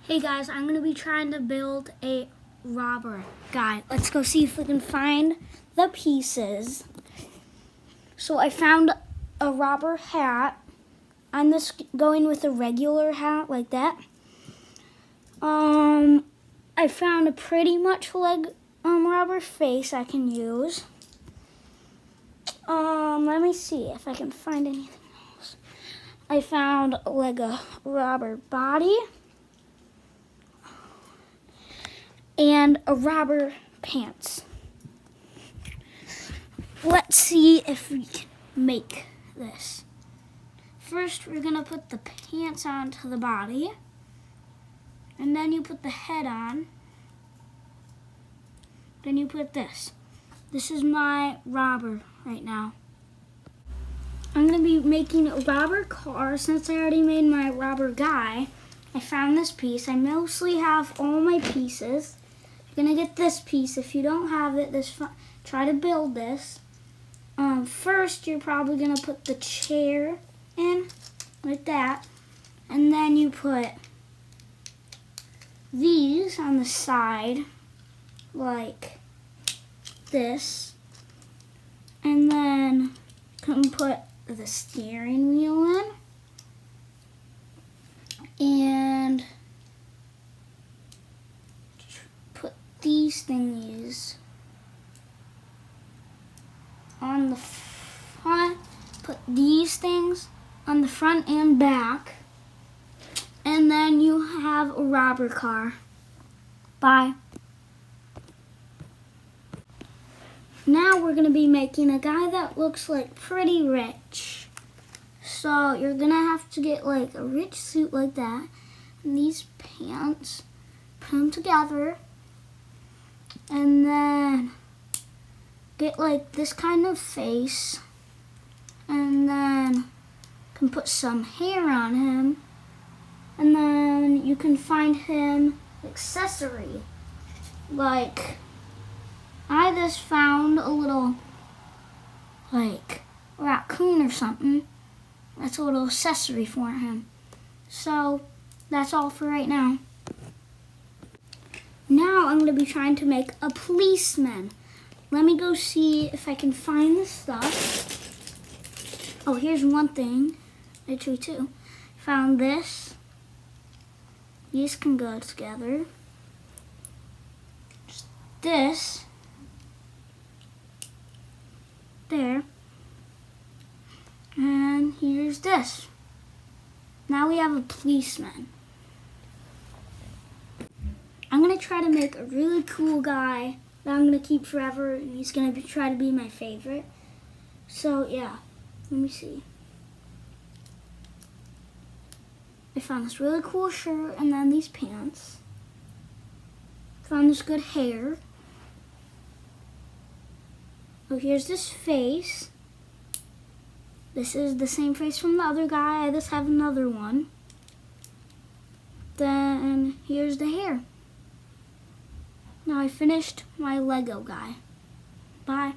Hey guys, I'm going to be trying to build a robber guy. Let's go see if we can find the pieces. So I found a robber hat. I'm just going with a regular hat like that. I found a pretty much like robber face I can use. Let me see if I can find anything else. I found like a robber body. And a robber pants. Let's see if we can make this. First, we're gonna put the pants onto the body, and then you put the head on. Then you put this. This is my robber right now. I'm gonna be making a robber car. Since I already made my robber guy, I found this piece. I mostly have all my pieces. You're gonna get this piece. If you don't have it, try to build this. First, you're probably gonna put the chair in like that, and then you put these on the side like this, and then you can put the steering wheel in, and put these thingies on the front. Put these things on the front and back, and then you have a robber car. Bye. Now we're gonna be making a guy that looks like pretty rich. So you're gonna have to get like a rich suit like that, and these pants, put them together, and then get like this kind of face, and then can put some hair on him, and then you can find him accessory. Like I just found a little like raccoon or something. That's a little accessory for him. So that's all for right now. Now I'm going to be trying to make a policeman. Let me go see if I can find the stuff. Oh, here's one thing. Actually, two. Found this. These can go together. Just this. There. And here's this. Now we have a policeman. I'm going to try to make a really cool guy that I'm going to keep forever, and he's going to try to be my favorite. So, yeah. Let me see. I found this really cool shirt, and then these pants. Found this good hair. Oh, here's this face. This is the same face from the other guy. I just have another one. Then here's the hair. Now I finished my Lego guy. Bye.